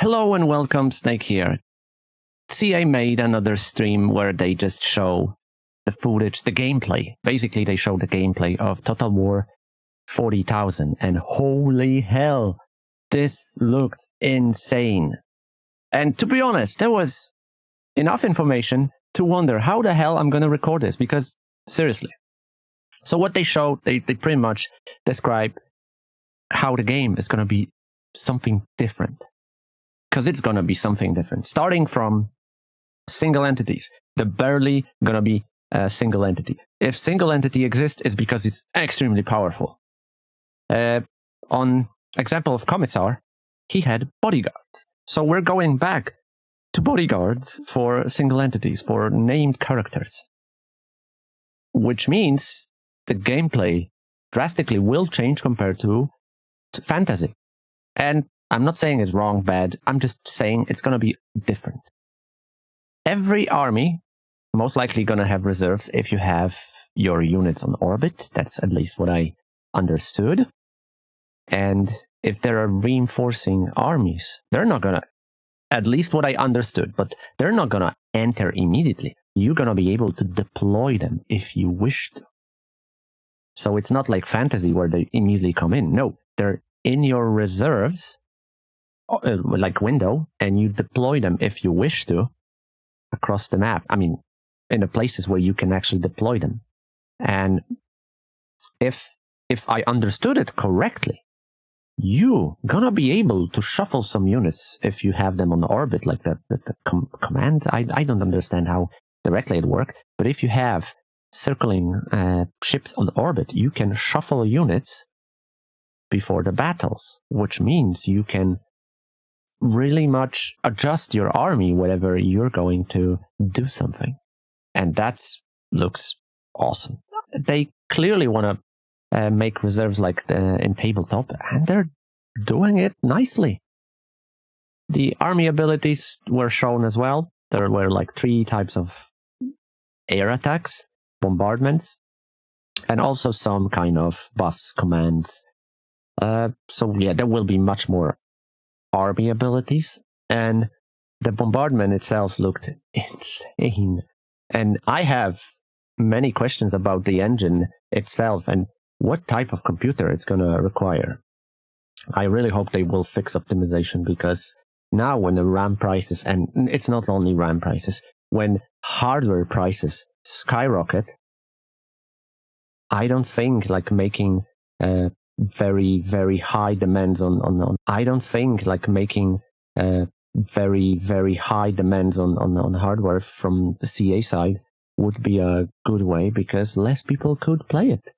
Hello and welcome, Snake here. CA made another stream where they just show the footage, the gameplay. Basically, they show the gameplay of Total War 40,000, and holy hell, this looked insane. And to be honest, there was enough information to wonder how the hell I'm going to record this, because seriously. So what they showed, they pretty much describe how the game is going to be something different. Because it's going to be something different. Starting from single entities. They're barely going to be a single entity. If single entity exists, it's because it's extremely powerful. On example of Commissar, he had bodyguards. So we're going back to bodyguards for single entities, for named characters. Which means the gameplay drastically will change compared to fantasy. And I'm not saying it's wrong, bad. I'm just saying it's going to be different. Every army most likely going to have reserves if you have your units on orbit. That's at least what I understood. And if there are reinforcing armies, they're not going to, at least what I understood, but they're not going to enter immediately. You're going to be able to deploy them if you wish to. So it's not like fantasy where they immediately come in. No, they're in your reserves, like window, and you deploy them if you wish to across the map. I mean, in the places where you can actually deploy them. And if I understood it correctly, you're gonna be able to shuffle some units if you have them on orbit, like the command. I don't understand how directly it works, but if you have circling ships on orbit, you can shuffle units before the battles, which means you can really much adjust your army whenever you're going to do something. And that looks awesome. They clearly want to make reserves like in Tabletop, and they're doing it nicely. The army abilities were shown as well. There were like 3 types of air attacks, bombardments, and also some kind of buffs, commands. So yeah, there will be much more army abilities, and the bombardment itself looked insane. And I have many questions about the engine itself and what type of computer it's going to require. I really hope they will fix optimization, because now when the RAM prices, and it's not only RAM prices, when hardware prices skyrocket, I don't think like making very, very high demands on I don't think like making very, very high demands on hardware from the CA side would be a good way, because less people could play it.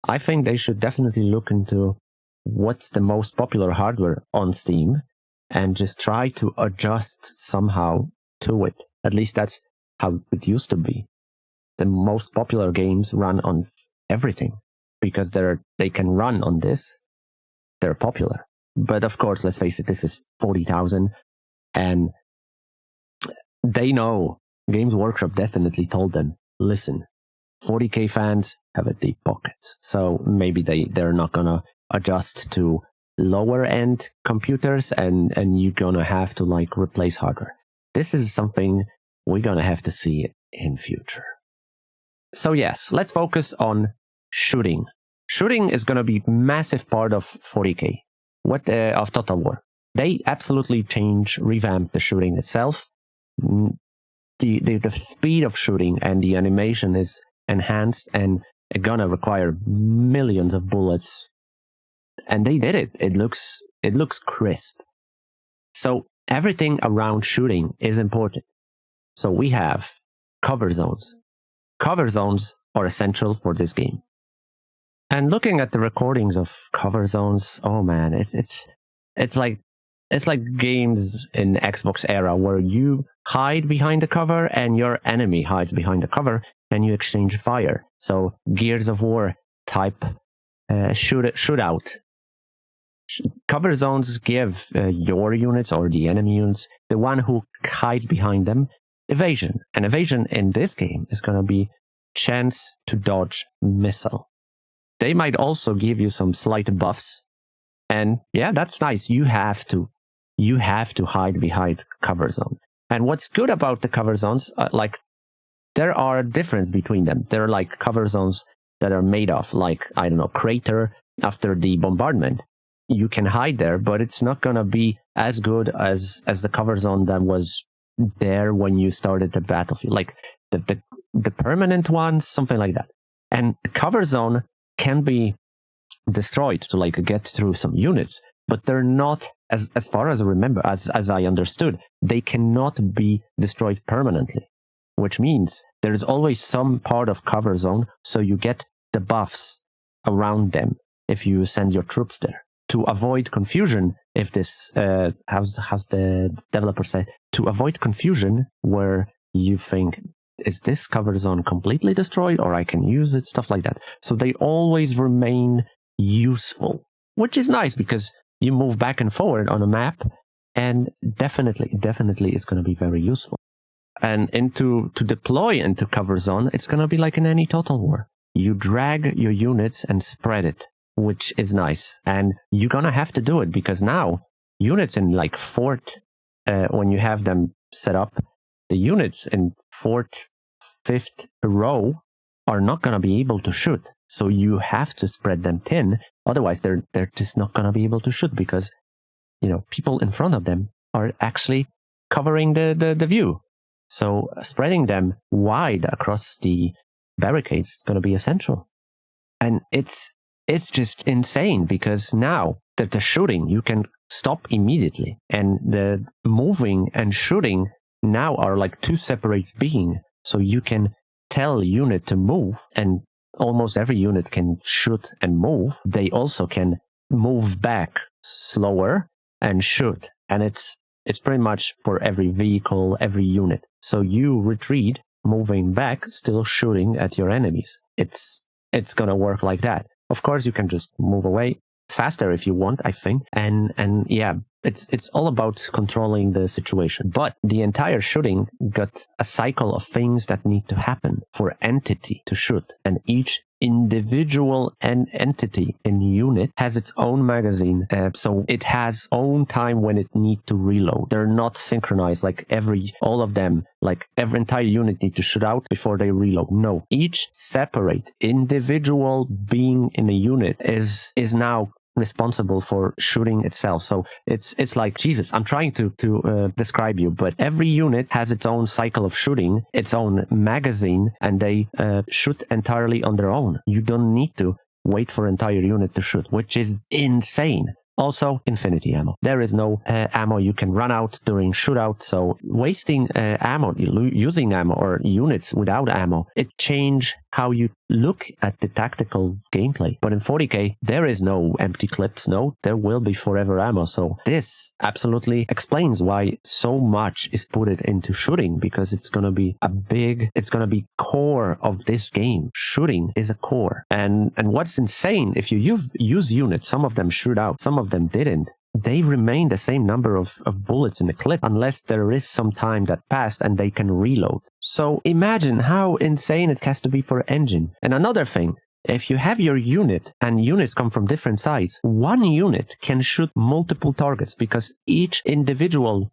I think they should definitely look into what's the most popular hardware on Steam and just try to adjust somehow to it. At least that's how it used to be. The most popular games run on everything, because they can run on this, they're popular. But of course, let's face it, this is 40,000, and they know, Games Workshop definitely told them, listen, 40k fans have a deep pockets, so maybe they're not gonna adjust to lower end computers, and you're gonna have to like replace hardware. This is something we're gonna have to see in future. So yes, let's focus on shooting. Shooting is going to be massive part of 40k, of Total War. They absolutely revamp the shooting itself. The speed of shooting and the animation is enhanced, and it's going to require millions of bullets. And they did it. It looks crisp. So everything around shooting is important. So we have cover zones. Cover zones are essential for this game. And looking at the recordings of cover zones, oh man, it's like games in Xbox era where you hide behind the cover and your enemy hides behind the cover and you exchange fire. So Gears of War type shootout. Cover zones give your units or the enemy units, the one who hides behind them, evasion. And evasion in this game is going to be chance to dodge missile. They might also give you some slight buffs. And yeah, that's nice. You have to you have to hide behind cover zone. And what's good about the cover zones, like there are a difference between them. There are like cover zones that are made of, like, I don't know, crater after the bombardment. You can hide there, but it's not going to be as good as the cover zone that was there when you started the battlefield, like the permanent ones, something like that. And the cover zone can be destroyed to like get through some units, but they're not, as far as I remember, as I understood, they cannot be destroyed permanently, which means there's always some part of cover zone, so you get the buffs around them if you send your troops there. To avoid confusion, if this, how's the developer say, to avoid confusion where you think, is this cover zone completely destroyed or I can use it, stuff like that. So they always remain useful, which is nice because you move back and forward on a map, and definitely is going to be very useful. And to deploy into cover zone, it's going to be like in any Total War. You drag your units and spread it, which is nice. And you're going to have to do it because now units in like fort, when you have them set up, the units in fort 5th row are not going to be able to shoot. So you have to spread them thin. Otherwise, they're just not going to be able to shoot because, you know, people in front of them are actually covering the view. So spreading them wide across the barricades is going to be essential. And it's just insane because now that the shooting, you can stop immediately. And the moving and shooting now are like two separate beings. So you can tell unit to move, and almost every unit can shoot and move. They also can move back slower and shoot. And it's pretty much for every vehicle, every unit. So you retreat, moving back, still shooting at your enemies. It's going to work like that. Of course, you can just move away faster if you want, I think. And yeah, it's all about controlling the situation. But the entire shooting got a cycle of things that need to happen for entity to shoot. And each individual entity in unit has its own magazine, so it has own time when it need to reload. They're not synchronized like all of them, like every entire unit need to shoot out before they reload. No, each separate individual being in a unit is now responsible for shooting itself. So it's like, Jesus, I'm trying to describe you, but every unit has its own cycle of shooting, its own magazine, and they shoot entirely on their own. You don't need to wait for entire unit to shoot, which is insane. Also, infinity ammo. There is no ammo you can run out during shootout, so wasting ammo, using ammo or units without ammo, it changes how you look at the tactical gameplay. But in 40k, there is no empty clips. No, there will be forever ammo. So this absolutely explains why so much is put it into shooting, because it's going to be it's going to be core of this game. Shooting is a core. And what's insane, if you use units, some of them shoot out, some of them didn't. They remain the same number of bullets in the clip unless there is some time that passed and they can reload. So imagine how insane it has to be for engine. And another thing, if you have your unit and units come from different sides, one unit can shoot multiple targets because each individual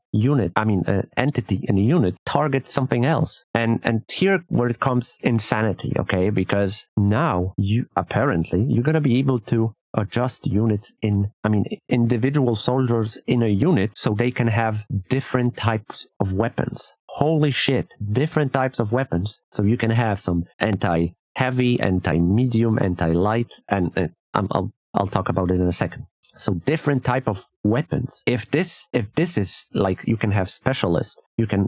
entity in a unit targets something else. And here where it comes insanity, okay? Because now you're going to be able to adjust units individual soldiers in a unit so they can have different types of weapons. Holy shit, different types of weapons. So you can have some anti-heavy, anti-medium, anti-light, and I'll talk about it in a second. So different type of weapons. If this is like, you can have specialists,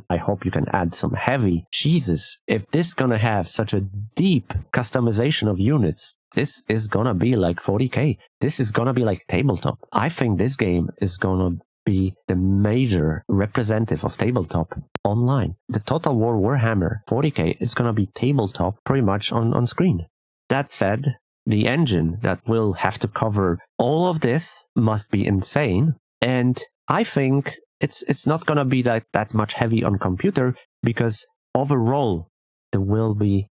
I hope you can add some heavy. Jesus, if this gonna have such a deep customization of units, this is gonna be like 40k. This is gonna be like Tabletop. I think this game is gonna be the major representative of Tabletop online. The Total War Warhammer 40k is gonna be Tabletop pretty much on screen. That said, the engine that will have to cover all of this must be insane. And I think it's not going to be that much heavy on computer, because overall there will be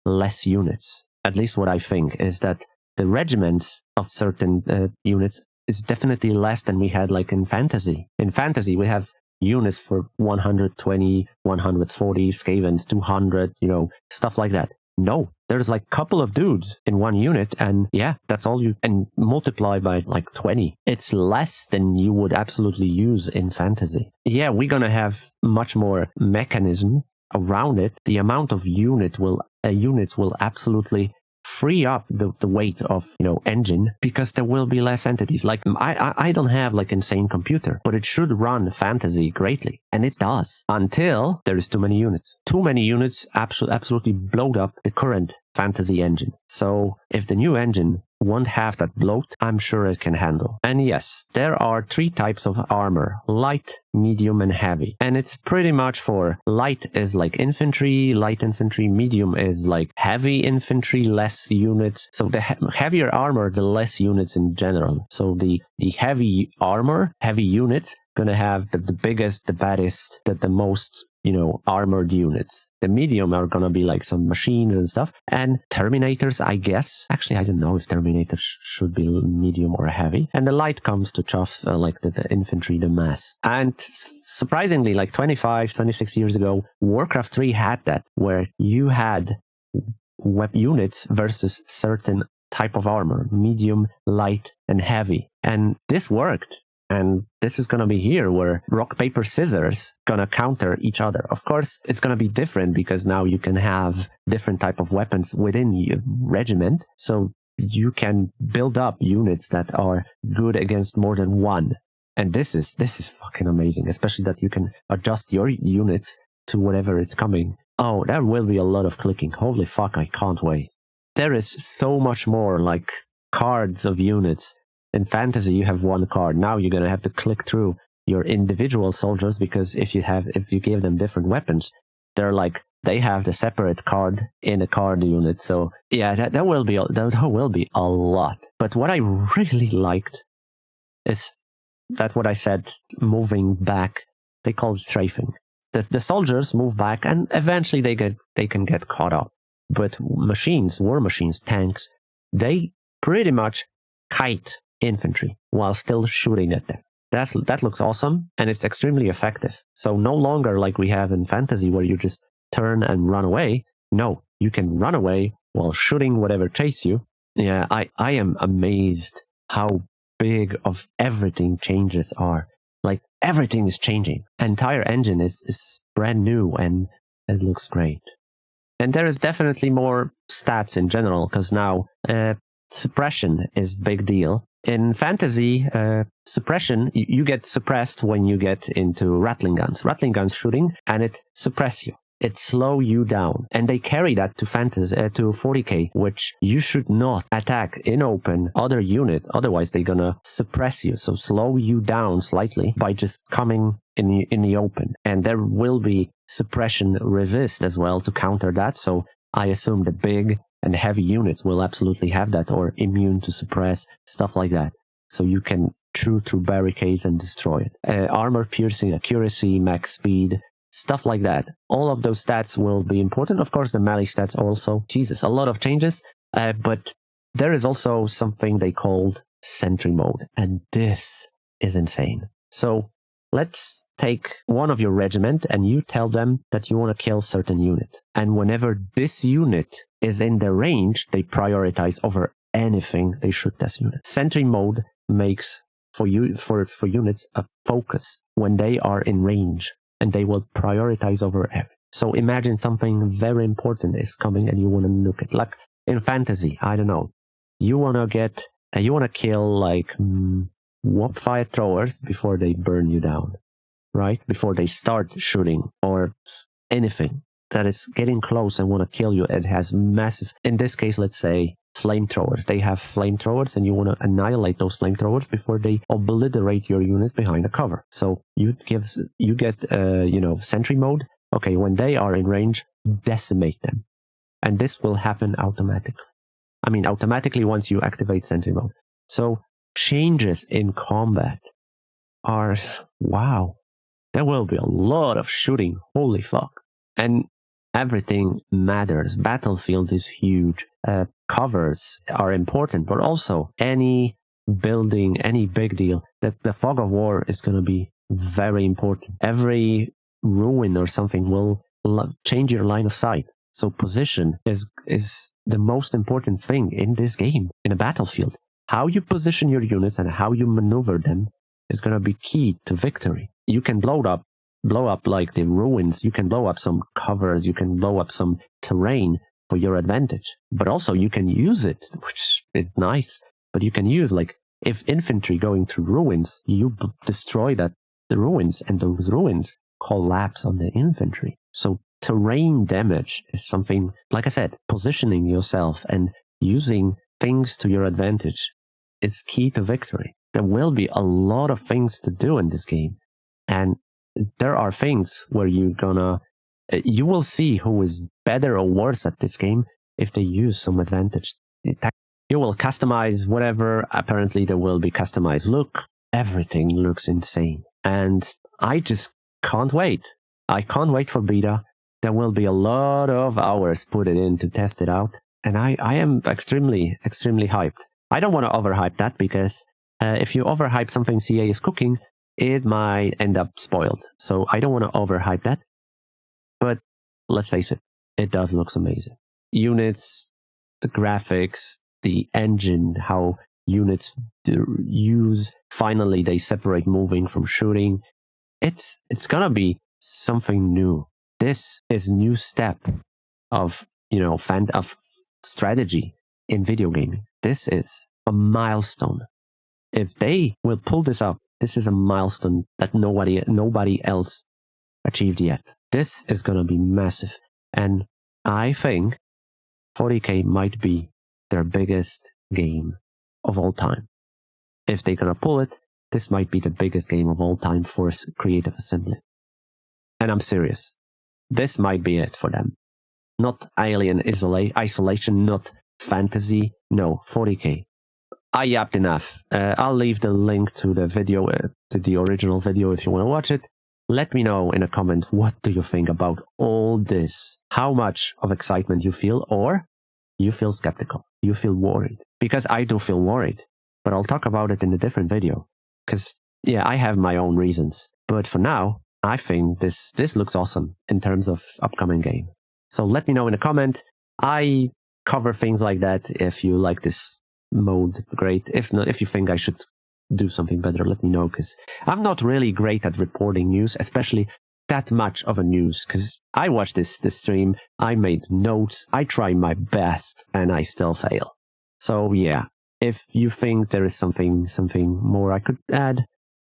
less units. At least what I think is that the regiments of certain units is definitely less than we had like in fantasy. In fantasy, we have units for 120, 140, Skavens, 200, stuff like that. No, there's like a couple of dudes in one unit, and yeah, that's all you, and multiply by like 20. It's less than you would absolutely use in fantasy. Yeah, we're gonna have much more mechanism around it. The amount of units will absolutely free up the weight of engine, because there will be less entities. Like I don't have like insane computer, but it should run fantasy greatly, and it does, until there is too many units absolutely blowed up the current fantasy engine. So if the new engine won't have that bloat, I'm sure it can handle. And yes, there are 3 types of armor: light, medium, and heavy. And it's pretty much for light is like infantry, light infantry, medium is like heavy infantry, less units. So the heavier armor, the less units in general. So the heavy armor, heavy units, gonna have the biggest, the baddest, the most armored units. The medium are gonna be like some machines and stuff, and Terminators, I guess. Actually, I don't know if Terminators should be medium or heavy. And the light comes to chuff like the infantry, the mass. And surprisingly, like 25, 26 years ago, Warcraft 3 had that, where you had web units versus certain type of armor: medium, light, and heavy. And this worked. And this is going to be here, where rock, paper, scissors going to counter each other. Of course, it's going to be different, because now you can have different type of weapons within your regiment. So you can build up units that are good against more than one. And this is fucking amazing, especially that you can adjust your units to whatever it's coming. Oh, there will be a lot of clicking. Holy fuck, I can't wait. There is so much more, like cards of units. In fantasy, you have one card. Now you're going to have to click through your individual soldiers, because if you give them different weapons, they have the separate card in a card unit. So yeah, that will be a lot. But what I really liked is that what I said, moving back, they call it strafing. The soldiers move back, and eventually they can get caught up. But war machines, tanks, they pretty much kite infantry while still shooting at them. That looks awesome, and it's extremely effective. So no longer like we have in fantasy, where you just turn and run away. No, you can run away while shooting whatever chase you. Yeah, I am amazed how big of everything changes are. Like, everything is changing. Entire engine is brand new, and it looks great. And there is definitely more stats in general, because now suppression is big deal. In fantasy, suppression, you get suppressed when you get into rattling guns. Rattling guns shooting, and it suppress you. It slow you down. And they carry that to fantasy, to 40k, which you should not attack in open other unit, otherwise they're gonna suppress you. So slow you down slightly by just coming in the open. And there will be suppression resist as well to counter that. So I assume the big and heavy units will absolutely have that, or immune to suppress, stuff like that. So you can shoot through barricades and destroy it. Armor piercing, accuracy, max speed, stuff like that. All of those stats will be important. Of course, the melee stats also. Jesus, a lot of changes. But there is also something they called sentry mode. And this is insane. So let's take one of your regiment, and you tell them that you want to kill certain unit. And whenever this unit is in their range, they prioritize over anything. They shoot this unit. Sentry mode makes for units a focus when they are in range, and they will prioritize over everything. So imagine something very important is coming, and you want to nuke it. Like in fantasy, I don't know. You want to kill like warp fire throwers before they burn you down, right? Before they start shooting, or anything that is getting close and want to kill you. It has massive, in this case, let's say flamethrowers. They have flamethrowers, and you want to annihilate those flamethrowers before they obliterate your units behind a cover. So you get sentry mode. Okay, when they are in range, decimate them. And this will happen automatically. I mean, automatically once you activate sentry mode. So changes in combat are, wow. There will be a lot of shooting. Holy fuck. And everything matters. Battlefield is huge. Covers are important, but also any building, any big deal, that the fog of war is going to be very important. Every ruin or something will change your line of sight. So position is the most important thing in this game, in a battlefield. How you position your units and how you maneuver them is going to be key to victory. You can blow up like the ruins, you can blow up some covers, you can blow up some terrain for your advantage. But also you can use it, which is nice, but you can use, like, if infantry going through ruins, you destroy the ruins, and those ruins collapse on the infantry. So terrain damage is something, like I said, positioning yourself and using things to your advantage is key to victory. There will be a lot of things to do in this game, and there are things where you will see who is better or worse at this game if they use some advantage. You will customize whatever. Apparently there will be customized look. Everything looks insane. And I just can't wait. I can't wait for beta. There will be a lot of hours put in to test it out. And I am extremely, extremely hyped. I don't want to overhype that, because if you overhype something CA is cooking, it might end up spoiled. So I don't want to overhype that. But let's face it, it does look amazing. Units, the graphics, the engine, how units use, finally they separate moving from shooting. It's gonna be something new. This is new step of, of strategy in video gaming. This is a milestone. If they will pull this up, this is a milestone that nobody else achieved yet. This is gonna be massive. And I think 40K might be their biggest game of all time. If they're gonna pull it, this might be the biggest game of all time for Creative Assembly. And I'm serious. This might be it for them. Not Alien Isolation, not Fantasy. No, 40K. I yapped enough. I'll leave the link to the video, to the original video if you want to watch it. Let me know in a comment, what do you think about all this? How much of excitement you feel, or you feel skeptical, you feel worried? Because I do feel worried, but I'll talk about it in a different video. Because, yeah, I have my own reasons. But for now, I think this looks awesome in terms of upcoming game. So let me know in a comment. I cover things like that. If you like this mode, great. If not, if you think I should do something better, let me know, because I'm not really great at reporting news, especially that much of a news, because I watched this stream, I made notes, I try my best, and I still fail. So yeah, if you think there is something more I could add,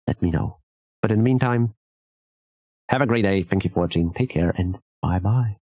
let me know. But in the meantime, have a great day, thank you for watching, take care, and bye-bye.